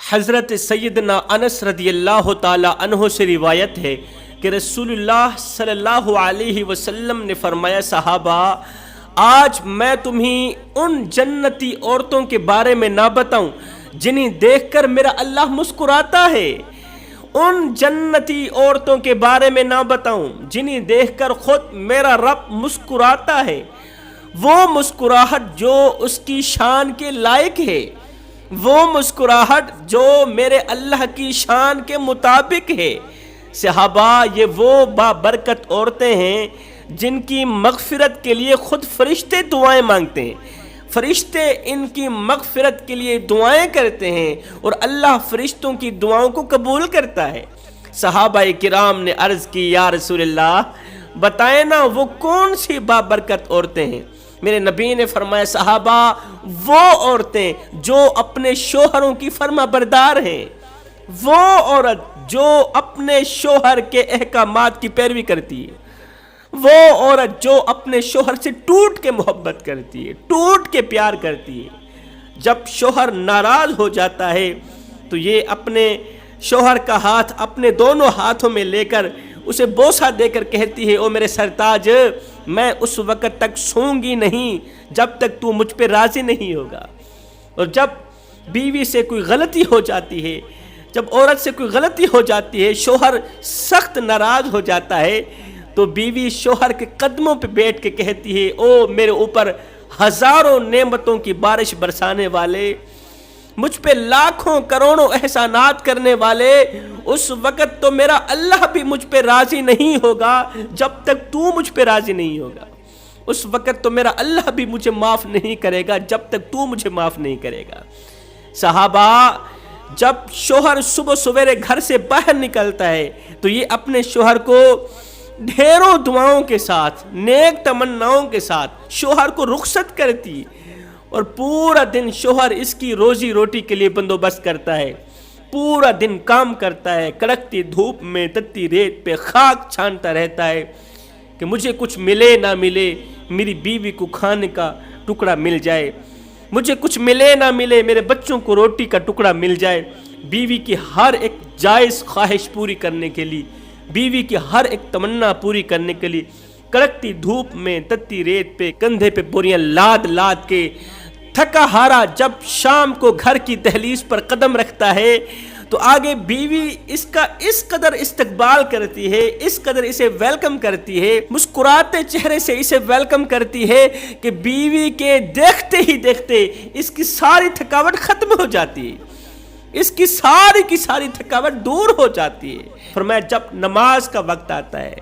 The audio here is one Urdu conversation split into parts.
حضرت سیدنا انس رضی اللہ تعالی عنہ سے روایت ہے کہ رسول اللہ صلی اللہ علیہ وسلم نے فرمایا، صحابہ آج میں تمہیں ان جنتی عورتوں کے بارے میں نہ بتاؤں جنہیں دیکھ کر میرا اللہ مسکراتا ہے، ان جنتی عورتوں کے بارے میں نہ بتاؤں جنہیں دیکھ کر خود میرا رب مسکراتا ہے، وہ مسکراہٹ جو اس کی شان کے لائق ہے، وہ مسکراہٹ جو میرے اللہ کی شان کے مطابق ہے۔ صحابہ یہ وہ بابرکت عورتیں ہیں جن کی مغفرت کے لیے خود فرشتے دعائیں مانگتے ہیں، فرشتے ان کی مغفرت کے لیے دعائیں کرتے ہیں اور اللہ فرشتوں کی دعاؤں کو قبول کرتا ہے۔ صحابہ کرام نے عرض کی، یا رسول اللہ بتائیں نا وہ کون سی بابرکت عورتیں ہیں؟ میرے نبی نے فرمایا، صحابہ وہ عورتیں جو اپنے شوہروں کی فرما بردار ہیں، وہ عورت جو اپنے شوہر کے احکامات کی پیروی کرتی ہے، وہ عورت جو اپنے شوہر سے ٹوٹ کے محبت کرتی ہے، ٹوٹ کے پیار کرتی ہے۔ جب شوہر ناراض ہو جاتا ہے تو یہ اپنے شوہر کا ہاتھ اپنے دونوں ہاتھوں میں لے کر اسے بوسہ دے کر کہتی ہے، او میرے سرتاج میں اس وقت تک سوؤں گی نہیں جب تک تو مجھ پہ راضی نہیں ہوگا۔ اور جب بیوی سے کوئی غلطی ہو جاتی ہے، جب عورت سے کوئی غلطی ہو جاتی ہے، شوہر سخت ناراض ہو جاتا ہے تو بیوی شوہر کے قدموں پہ بیٹھ کے کہتی ہے، او میرے اوپر ہزاروں نعمتوں کی بارش برسانے والے، مجھ پہ لاکھوں کروڑوں احسانات کرنے والے، اس وقت تو میرا اللہ بھی مجھ پہ راضی نہیں ہوگا جب تک تو مجھ پہ راضی نہیں ہوگا، اس وقت تو میرا اللہ بھی مجھے معاف نہیں کرے گا جب تک تو مجھے معاف نہیں کرے گا۔ صحابہ جب شوہر صبح سویرے گھر سے باہر نکلتا ہے تو یہ اپنے شوہر کو ڈھیروں دعاؤں کے ساتھ، نیک تمناؤں کے ساتھ شوہر کو رخصت کرتی اور پورا دن شوہر اس کی روزی روٹی کے لیے بندوبست کرتا ہے، پورا دن کام کرتا ہے، کڑکتی دھوپ میں تتی ریت پہ خاک چھانتا رہتا ہے کہ مجھے کچھ ملے نہ ملے میری بیوی کو کھانے کا ٹکڑا مل جائے، مجھے کچھ ملے نہ ملے میرے بچوں کو روٹی کا ٹکڑا مل جائے۔ بیوی کی ہر ایک جائز خواہش پوری کرنے کے لیے، بیوی کی ہر ایک تمنا پوری کرنے کے لیے کڑکتی دھوپ میں تتی ریت پہ کندھے پہ بوریاں لاد لاد کے تھکا ہارا جب شام کو گھر کی دہلیز پر قدم رکھتا ہے تو آگے بیوی اس کا اس قدر استقبال کرتی ہے، اس قدر اسے ویلکم کرتی ہے، مسکراتے چہرے سے اسے ویلکم کرتی ہے کہ بیوی کے دیکھتے ہی دیکھتے اس کی ساری تھکاوٹ ختم ہو جاتی ہے، اس کی ساری تھکاوٹ دور ہو جاتی ہے۔ فرمایا جب نماز کا وقت آتا ہے،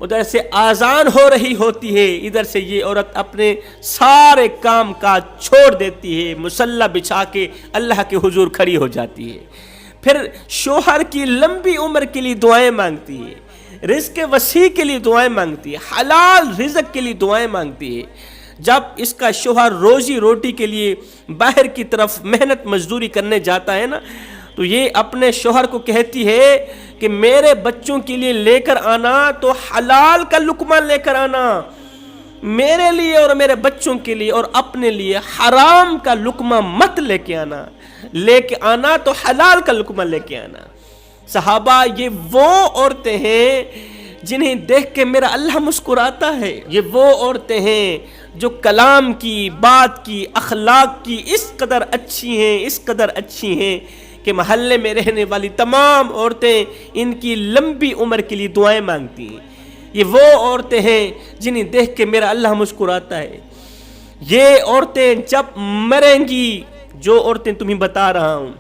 ادھر سے آذان ہو رہی ہوتی ہے، ادھر سے یہ عورت اپنے سارے کام کاج چھوڑ دیتی ہے، مصلی بچھا کے اللہ کے حضور کھڑی ہو جاتی ہے، پھر شوہر کی لمبی عمر کے لیے دعائیں مانگتی ہے، رزق وسیع کے لیے دعائیں مانگتی ہے، حلال رزق کے لیے دعائیں مانگتی ہے۔ جب اس کا شوہر روزی روٹی کے لیے باہر کی طرف محنت مزدوری کرنے جاتا ہے نا تو یہ اپنے شوہر کو کہتی ہے کہ میرے بچوں کے لیے لے کر آنا تو حلال کا لقمہ لے کر آنا، میرے لیے اور میرے بچوں کے لیے اور اپنے لیے حرام کا لقمہ مت لے کے آنا، لے کے آنا تو حلال کا لقمہ لے کے آنا۔ صحابہ یہ وہ عورتیں ہیں جنہیں دیکھ کے میرا اللہ مسکراتا ہے، یہ وہ عورتیں ہیں جو کلام کی، بات کی، اخلاق کی اس قدر اچھی ہیں، اس قدر اچھی ہیں کہ محلے میں رہنے والی تمام عورتیں ان کی لمبی عمر کے لیے دعائیں مانگتی ہیں۔ یہ وہ عورتیں ہیں جنہیں دیکھ کے میرا اللہ مسکراتا ہے۔ یہ عورتیں جب مریں گی، جو عورتیں تمہیں بتا رہا ہوں،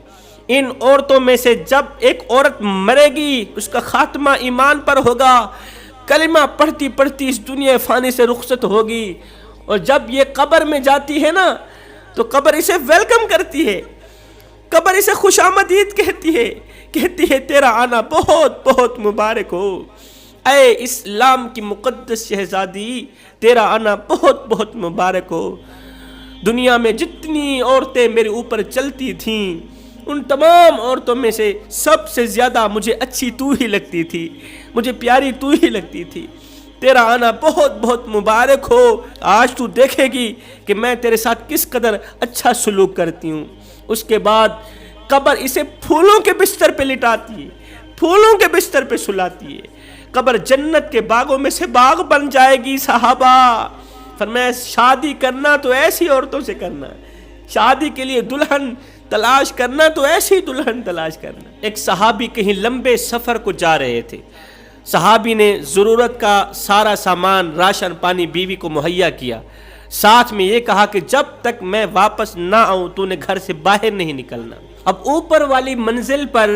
ان عورتوں میں سے جب ایک عورت مرے گی اس کا خاتمہ ایمان پر ہوگا، کلمہ پڑھتی پڑھتی اس دنیا فانی سے رخصت ہوگی، اور جب یہ قبر میں جاتی ہے نا تو قبر اسے ویلکم کرتی ہے، قبر اسے خوش آمدید کہتی ہے تیرا آنا بہت بہت مبارک ہو، اے اسلام کی مقدس شہزادی تیرا آنا بہت بہت مبارک ہو۔ دنیا میں جتنی عورتیں میرے اوپر چلتی تھیں ان تمام عورتوں میں سے سب سے زیادہ مجھے اچھی تو ہی لگتی تھی، مجھے پیاری تو ہی لگتی تھی، تیرا آنا بہت بہت مبارک ہو، آج تو دیکھے گی کہ میں تیرے ساتھ کس قدر اچھا سلوک کرتی ہوں۔ اس کے بعد قبر اسے پھولوں کے بستر پہ لٹاتی ہے، پھولوں کے بستر پہ سلاتی ہے۔ قبر جنت کے باغوں میں سے باغ بن جائے گی۔ صحابہ فرمایا شادی کرنا تو ایسی عورتوں سے کرنا، شادی کے لیے دلہن تلاش کرنا تو ایسی دلہن تلاش کرنا۔ ایک صحابی کہیں لمبے سفر کو جا رہے تھے، صحابی نے ضرورت کا سارا سامان راشن پانی بیوی کو مہیا کیا، ساتھ میں یہ کہا کہ جب تک میں واپس نہ آؤں تو نے گھر سے باہر نہیں نکلنا۔ اب اوپر والی منزل پر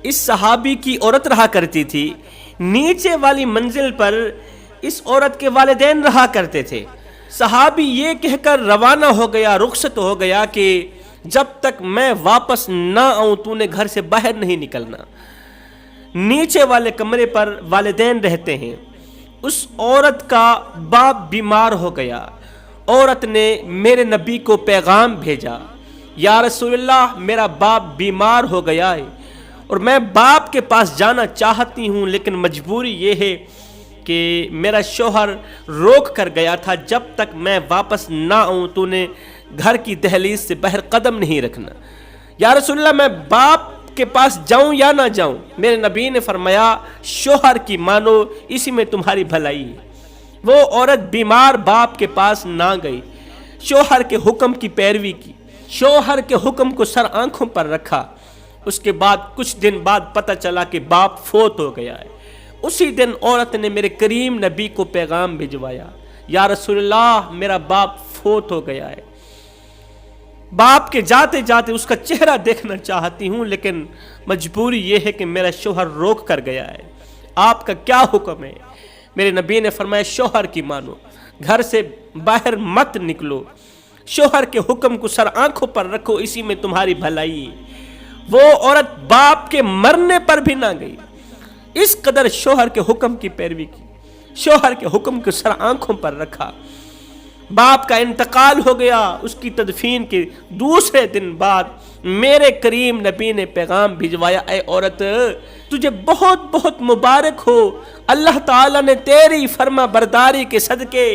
اس صحابی کی عورت رہا کرتی تھی، نیچے والی منزل پر اس عورت کے والدین رہا کرتے تھے۔ صحابی یہ کہہ کر روانہ ہو گیا، رخصت ہو گیا کہ جب تک میں واپس نہ آؤں تو نے گھر سے باہر نہیں نکلنا۔ نیچے والے کمرے پر والدین رہتے ہیں۔ اس عورت کا باپ بیمار ہو گیا، عورت نے میرے نبی کو پیغام بھیجا، یا رسول اللہ میرا باپ بیمار ہو گیا ہے اور میں باپ کے پاس جانا چاہتی ہوں، لیکن مجبوری یہ ہے کہ میرا شوہر روک کر گیا تھا، جب تک میں واپس نہ آؤں تو نے گھر کی دہلیز سے باہر قدم نہیں رکھنا۔ یا رسول اللہ میں باپ کے پاس جاؤں یا نہ جاؤں؟ میرے نبی نے فرمایا شوہر کی مانو، اسی میں تمہاری بھلائی ہے۔ وہ عورت بیمار باپ کے پاس نہ گئی، شوہر کے حکم کی پیروی کی، شوہر کے حکم کو سر آنکھوں پر رکھا۔ اس کے بعد کچھ دن بعد پتہ چلا کہ باپ فوت ہو گیا ہے۔ اسی دن عورت نے میرے کریم نبی کو پیغام بھجوایا، یا رسول اللہ میرا باپ فوت ہو گیا ہے، باپ کے جاتے جاتے اس کا چہرہ دیکھنا چاہتی ہوں، لیکن مجبوری یہ ہے کہ میرا شوہر روک کر گیا ہے، آپ کا کیا حکم ہے؟ میرے نبی نے فرمایا شوہر کی مانو، گھر سے باہر مت نکلو، شوہر کے حکم کو سر آنکھوں پر رکھو، اسی میں تمہاری بھلائی ہے۔ وہ عورت باپ کے مرنے پر بھی نہ گئی، اس قدر شوہر کے حکم کی پیروی کی، شوہر کے حکم کو سر آنکھوں پر رکھا۔ باپ کا انتقال ہو گیا، اس کی تدفین کے دوسرے دن بعد میرے کریم نبی نے پیغام بھجوایا، اے عورت تجھے بہت بہت مبارک ہو، اللہ تعالیٰ نے تیری فرما برداری کے صدقے،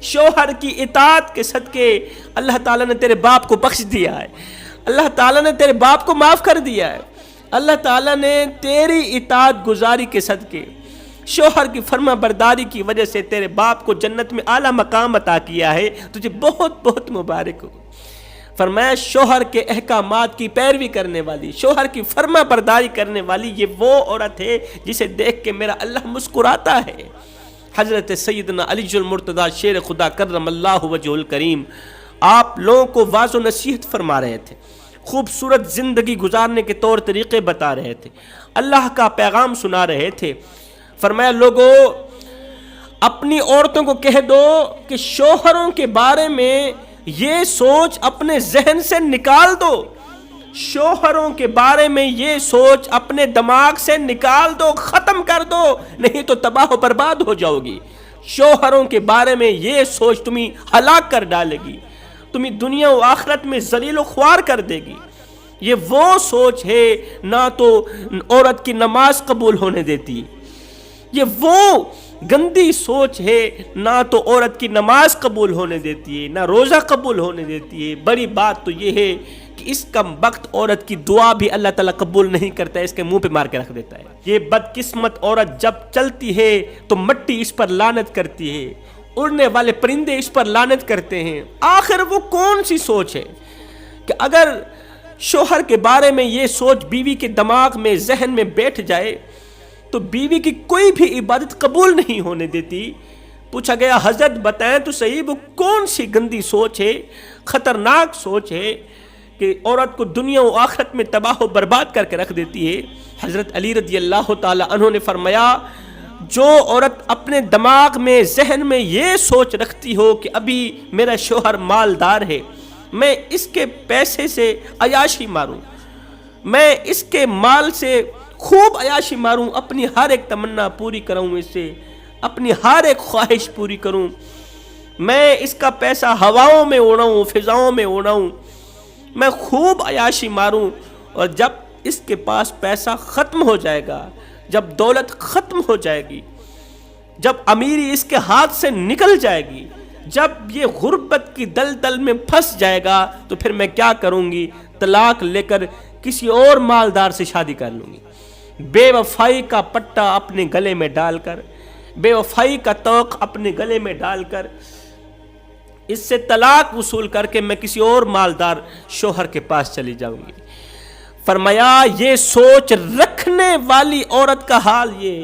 شوہر کی اطاعت کے صدقے اللہ تعالیٰ نے تیرے باپ کو بخش دیا ہے، اللہ تعالیٰ نے تیرے باپ کو معاف کر دیا ہے، اللہ تعالیٰ نے تیری اطاعت گزاری کے صدقے، شوہر کی فرما برداری کی وجہ سے تیرے باپ کو جنت میں اعلیٰ مقام عطا کیا ہے، تجھے بہت بہت مبارک ہو۔ فرمایا شوہر کے احکامات کی پیروی کرنے والی، شوہر کی فرما برداری کرنے والی یہ وہ عورت ہے جسے دیکھ کے میرا اللہ مسکراتا ہے۔ حضرت سیدنا علی المرتضیٰ شیر خدا کرم اللہ وجہ الکریم آپ لوگوں کو واعظ و نصیحت فرما رہے تھے، خوبصورت زندگی گزارنے کے طور طریقے بتا رہے تھے، اللہ کا پیغام سنا رہے تھے۔ فرمایا لوگوں اپنی عورتوں کو کہہ دو کہ شوہروں کے بارے میں یہ سوچ اپنے ذہن سے نکال دو، شوہروں کے بارے میں یہ سوچ اپنے دماغ سے نکال دو، ختم کر دو، نہیں تو تباہ و برباد ہو جاؤ گی۔ شوہروں کے بارے میں یہ سوچ تمہیں ہلاک کر ڈالے گی، تمہیں دنیا و آخرت میں ذلیل و خوار کر دے گی۔ یہ وہ سوچ ہے نہ تو عورت کی نماز قبول ہونے دیتی، یہ وہ گندی سوچ ہے نہ تو عورت کی نماز قبول ہونے دیتی ہے، نہ روزہ قبول ہونے دیتی ہے۔ بڑی بات تو یہ ہے کہ اس کم بخت عورت کی دعا بھی اللہ تعالیٰ قبول نہیں کرتا ہے، اس کے منہ پہ مار کے رکھ دیتا ہے۔ یہ بدقسمت عورت جب چلتی ہے تو مٹی اس پر لعنت کرتی ہے، اڑنے والے پرندے اس پر لعنت کرتے ہیں۔ آخر وہ کون سی سوچ ہے کہ اگر شوہر کے بارے میں یہ سوچ بیوی کے دماغ میں ذہن میں بیٹھ جائے تو بیوی کی کوئی بھی عبادت قبول نہیں ہونے دیتی۔ پوچھا گیا حضرت بتائیں تو صحیح وہ کون سی گندی سوچ ہے، خطرناک سوچ ہے کہ عورت کو دنیا و آخرت میں تباہ و برباد کر کے رکھ دیتی ہے؟ حضرت علی رضی اللہ تعالی عنہ نے فرمایا جو عورت اپنے دماغ میں ذہن میں یہ سوچ رکھتی ہو کہ ابھی میرا شوہر مالدار ہے، میں اس کے پیسے سے عیاشی ماروں، میں اس کے مال سے خوب عیاشی ماروں، اپنی ہر ایک تمنا پوری کروں، اس سے اپنی ہر ایک خواہش پوری کروں، میں اس کا پیسہ ہواؤں میں اڑاؤں، فضاؤں میں اڑاؤں، میں خوب عیاشی ماروں، اور جب اس کے پاس پیسہ ختم ہو جائے گا، جب دولت ختم ہو جائے گی، جب امیری اس کے ہاتھ سے نکل جائے گی، جب یہ غربت کی دلدل میں پھنس جائے گا تو پھر میں کیا کروں گی؟ طلاق لے کر کسی اور مالدار سے شادی کر لوں گی۔ بے وفائی کا پٹا اپنے گلے میں ڈال کر، بے وفائی کا توق اپنے گلے میں ڈال کر، اس سے طلاق وصول کر کے میں کسی اور مالدار شوہر کے پاس چلی جاؤں گی۔ فرمایا یہ سوچ رکھنے والی عورت کا حال یہ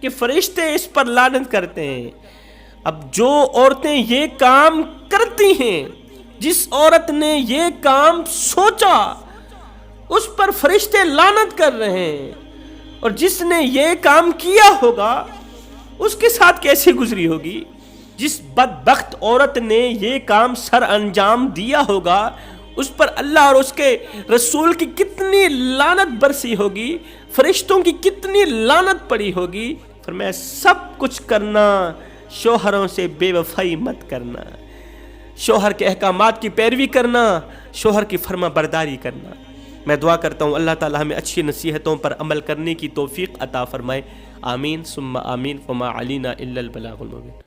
کہ فرشتے اس پر لعنت کرتے ہیں۔ اب جو عورتیں یہ کام کرتی ہیں، جس عورت نے یہ کام سوچا اس پر فرشتے لعنت کر رہے ہیں، اور جس نے یہ کام کیا ہوگا اس کے ساتھ کیسے گزری ہوگی؟ جس بدبخت عورت نے یہ کام سر انجام دیا ہوگا اس پر اللہ اور اس کے رسول کی کتنی لعنت برسی ہوگی، فرشتوں کی کتنی لعنت پڑی ہوگی۔ فرمایا سب کچھ کرنا، شوہروں سے بے وفائی مت کرنا، شوہر کے احکامات کی پیروی کرنا، شوہر کی فرما برداری کرنا۔ میں دعا کرتا ہوں اللہ تعالی ہمیں اچھی نصیحتوں پر عمل کرنے کی توفیق عطا فرمائے، آمین ثم آمین، وما علینا الا البلاغ المبین۔